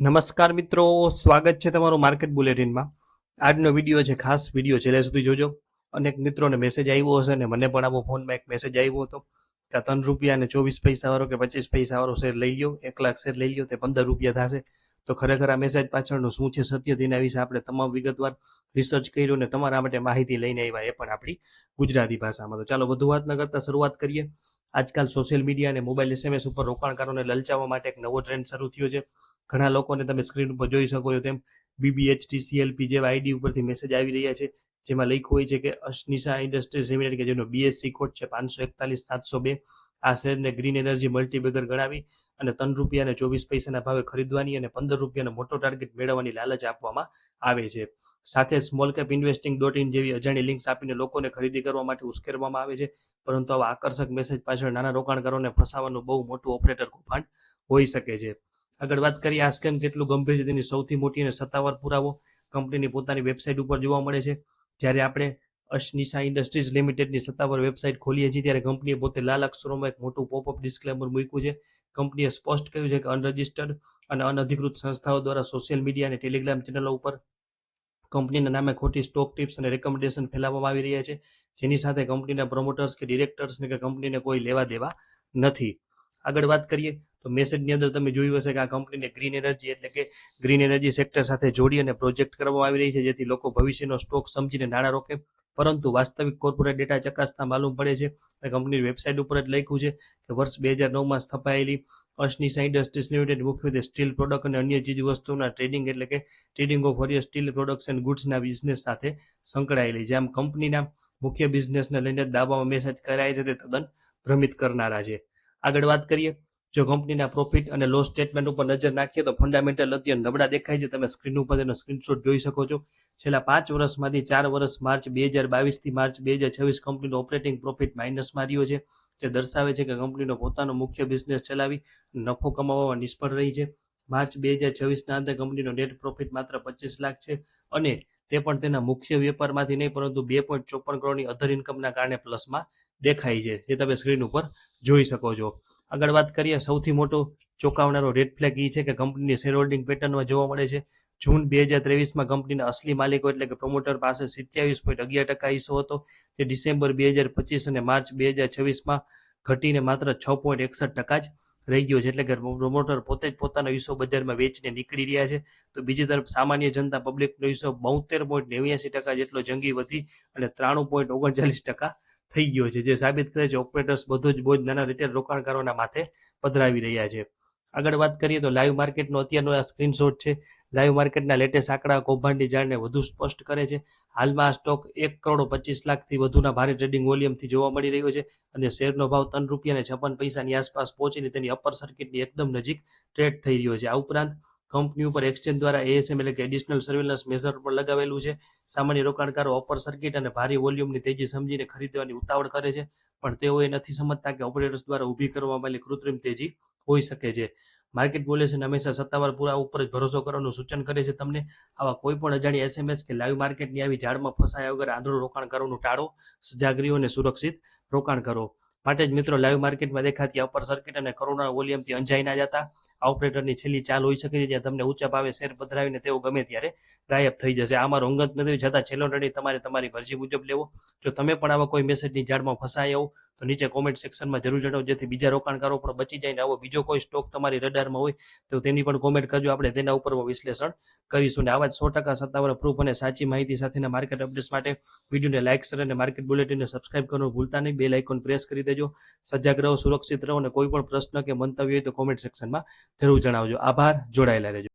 નમસ્કાર મિત્રો, સ્વાગત છે તમારું માર્કેટ બુલેટિનમાં। આજનો વિડીયો છે ખાસ વિડીયો છેલ્લે સુધી જોજો। અનેક મિત્રોને મેસેજ આવ્યો હશે અને મને પણ આવો ફોનમાં એક મેસેજ આવ્યો હતો કે 3 રૂપિયા અને 24 પૈસા વાળો કે 25 પૈસા વાળો શેર લઈ લ્યો, 1 લાખ શેર લઈ લ્યો, તે 15 રૂપિયા થશે। તો ખરેખર આ મેસેજ પાછળનું શું છે સત્ય, તેના વિશે આપણે તમામ વિગતવાર રિસર્ચ કર્યું અને તમારા માટે માહિતી લઈને આવ્યા, એ પણ આપણી ગુજરાતી ભાષામાં। તો ચાલો વધુ વાત ન કરતા શરૂઆત કરીએ। આજકાલ સોશિયલ મીડિયા અને મોબાઈલ SMS ઉપર રોકાણકારોને લલચાવવા માટે એક નવો ટ્રેન્ડ શરૂ થયો છે। ઘણા લોકોને તમે સ્ક્રીન ઉપર જોઈ શકો છો તેમ BBHTCLP જેવા આઈડી ઉપરથી મેસેજ આવી રહ્યા છે, જેમાં લખ્યું હોય છે કે અશનિશા ઇન્ડસ્ટ્રીઝ લિમિટેડ, કે જેનો BSC કોડ છે 541702, આ શેરને ગ્રીન એનર્જી મલ્ટીબેગર ગણાવી અને 3 રૂપિયા અને 24 પૈસાના ભાવે ખરીદવાની અને 15 રૂપિયાનો મોટો ટાર્ગેટ મેળવવાની લાલચ આપવામાં આવે છે। સાથે સ્મોલ કેપ ઇન્વેસ્ટિંગ.in જેવી અજાણી લિંક્સ આપીને લોકોને ખરીદી કરવા માટે ઉશ્કેરવામાં આવે છે। પરંતુ આવા આકર્ષક મેસેજ પાછળ નાના રોકાણકારોને ફસાવાનું બહુ મોટું ઓપરેટર કૌભાંડ હોઈ શકે છે। આગળ વાત કરીએ આ સ્કેમ કેટલું ગંભીર છે તેની સૌથી મોટી અને સત્તાવાર પુરાવો કંપનીની પોતાની વેબસાઇટ ઉપર જોવા મળે છે। જ્યારે આપણે અશનિશા ઇન્ડસ્ટ્રીઝ લિમિટેડની સત્તાવાર વેબસાઇટ ખોલીએ છીએ ત્યારે કંપનીએ પોતે લાલ અક્ષરોમાં એક મોટું પોપઅપ ડિસ્ક્લેમર મૂક્યું છે। કંપનીએ સ્પષ્ટ કહ્યું છે કે અનરજિસ્ટર્ડ અને અનઅધિકૃત સંસ્થાઓ દ્વારા સોશિયલ મીડિયા અને ટેલિગ્રામ ચેનલો ઉપર કંપનીના નામે ખોટી સ્ટોક ટિપ્સ અને રેકમેન્ડેશન ફેલાવવામાં આવી રહ્યા છે, જેની સાથે કંપનીના પ્રમોટર્સ કે ડિરેક્ટર્સને કે કંપનીને કોઈ લેવા દેવા નથી। આગળ વાત કરીએ તો મેસેજની અંદર તમે જોયું હશે કે આ કંપનીને ગ્રીન એનર્જી એટલે કે ગ્રીન એનર્જી સેક્ટર સાથે જોડી અને પ્રોજેક્ટ કરવામાં આવી રહી છે, જેથી લોકો ભવિષ્યનો સ્ટોક સમજીને નાણાં રોકે। પરંતુ વાસ્તવિક કોર્પોરેટ ડેટા ચકાસતા માલુમ પડે છે કે કંપનીની વેબસાઇટ ઉપર જ લખ્યું છે કે વર્ષ 2009માં સ્થપાયેલી અશનિશા ઇન્ડસ્ટ્રીઝ લિમિટેડ મુખ્યત્વે સ્ટીલ પ્રોડક્ટ અને અન્ય ચીજ વસ્તુઓના ટ્રેડિંગ એટલે કે trading of various steel products and ગુડ્સના બિઝનેસ સાથે સંકળાયેલી છે। આમ કંપનીના મુખ્ય બિઝનેસને લઈને દાવામાં મેસેજ કરાય છે તે તદ્દન ભ્રમિત કરનારા છે। આગળ વાત કરીએ, જો કંપનીના પ્રોફિટ અને લોસ સ્ટેટમેન્ટ ઉપર નજર નાખીએ તો ફંડામેન્ટલ અત્યંત નબળા દેખાય છે। તમે સ્ક્રીન ઉપર તેનો સ્ક્રીનશોટ જોઈ શકો છો। છેલ્લા 5 વર્ષમાંથી 4 વર્ષ માર્ચ 2022 થી માર્ચ 2026 કંપનીનો ઓપરેટિંગ પ્રોફિટ માઇનસમાં રહ્યો છે, જે દર્શાવે છે કે કંપનીનો પોતાનો મુખ્ય બિઝનેસ ચલાવી નફો કમાવવામાં નિષ્ફળ રહી છે। માર્ચ 2026ના અંતે કંપનીનો નેટ પ્રોફિટ માત્ર 25 લાખ છે અને તે પણ તેના મુખ્ય વેપારમાંથી નહીં પરંતુ 2.54 કરોડની અધર ઇન્કમના કારણે પ્લસમાં દેખાય છે, જે તમે સ્ક્રીન ઉપર જોઈ શકો છો। આગળ વાત કરીએ, સૌથી મોટો ચોંકાવનારો રેડ ફ્લેગ એ છે કે કંપનીની શેર હોલ્ડિંગ પેટર્નમાં જોવા મળે છે। જૂન 2023માં કંપનીના અસલી માલિકો એટલે કે પ્રમોટર પાસે 27.11% હિસ્સો હતો, જે ડિસેમ્બર 2025 અને માર્ચ 2026માં ઘટીને માત્ર 6.61% જ રહી ગયો છે। એટલે કે પ્રમોટર પોતે જ પોતાનો હિસ્સો બજારમાં વેચીને નીકળી રહ્યા છે। તો બીજી તરફ સામાન્ય જનતા પબ્લિકનો હિસ્સો 72.89% જેટલો જંગી વધી અને 93.39% થઈ ગયો છે, જે સાબિત કરે છે ઓપરેટર્સ બધો જ બોજ નાના રિટેલ રોકાણકારોના માથે પધરાવી રહ્યા છે। આગળ વાત કરીએ તો લાઈવ માર્કેટનો અત્યારનો આ સ્ક્રીનશોટ છે। લાઈવ માર્કેટના લેટેસ્ટ આંકડા કૌભાંડની જાળને વધુ સ્પષ્ટ કરે છે। હાલમાં આ સ્ટોક 1,25,00,000થી વધુના ભારે ટ્રેડિંગ વોલ્યુમથી જોવા મળી રહ્યો છે અને શેરનો ભાવ 3 રૂપિયા અને 56 પૈસાની આસપાસ પહોંચીને તેની અપર સર્કિટની એકદમ નજીક ટ્રેડ થઈ રહ્યો છે। આ ઉપરાંત કંપની ઉપર એક્સચેન્જ દ્વારા ASM એટલે કે એડિશનલ સર્વેલન્સ મેઝર પણ લગાવેલું છે। સામાન્ય રોકાણકારો અપર સર્કિટ અને ભારે વોલ્યુમની તેજી સમજીને ખરીદવાની ઉતાવળ કરે છે, પણ તેઓ એ નથી સમજતા કે ઓપરેટર્સ દ્વારા ઊભી કરવામાં આવેલી કૃત્રિમ તેજી હોઈ શકે છે। માર્કેટ બુલેશન હંમેશા સત્તાવાર પુરાવા ઉપર જ ભરોસો કરવાનું સૂચન કરે છે। તમને આવા કોઈ પણ અજાણી SMS કે લાઈવ માર્કેટની આવી જાળમાં ફસાયા વગર આંધળું રોકાણ કરવાનું ટાળો, સજાગ રહ્યો અને સુરક્ષિત રોકાણ કરો। માટે જ મિત્રો, લાઈવ માર્કેટમાં દેખાતી અપર સર્કિટ અને કરોડોના વોલ્યુમથી અંજાઈ ના જતા। આ ઓપરેટરની છેલ્લી ચાલ હોઈ શકે છે જ્યાં તમને ઊંચા ભાવે શેર પધરાવીને તેઓ ગમે ત્યારે ગાયબ થઈ જશે। આ મારો અંગત નથી છતાં છેલ્લો નિર્ણય તમારે તમારી મરજી મુજબ લેવો। જો તમે પણ આવા કોઈ મેસેજની જાળમાં ફસાયા હો તો નીચે કોમેન્ટ સેક્શનમાં જરૂર જણાવો, જેથી બીજા રોકાણકારો પણ બચી જાય। આવો બીજો કોઈ સ્ટોક તમારી રડારમાં હોય તો તેની પણ કોમેન્ટ કરજો, આપણે તેના ઉપર વિશ્લેષણ કરીશું। અને આવા જ 100% સત્તાવાર પ્રૂફ અને સાચી માહિતી સાથેના માર્કેટ અપડેટ્સ માટે વિડીયોને લાઇક, શેર અને માર્કેટ બુલેટિનને સબસ્ક્રાઇબ કરવાનું ભૂલતા નહીં। બેલ આઇકોન પ્રેસ કરી દેજો। સજાગ રહો, સુરક્ષિત રહો અને કોઈ પણ પ્રશ્ન કે મંતવ્ય હોય તો કોમેન્ટ સેક્શનમાં જરૂર જણાવજો। આભાર, જોડાયેલા રહેજો।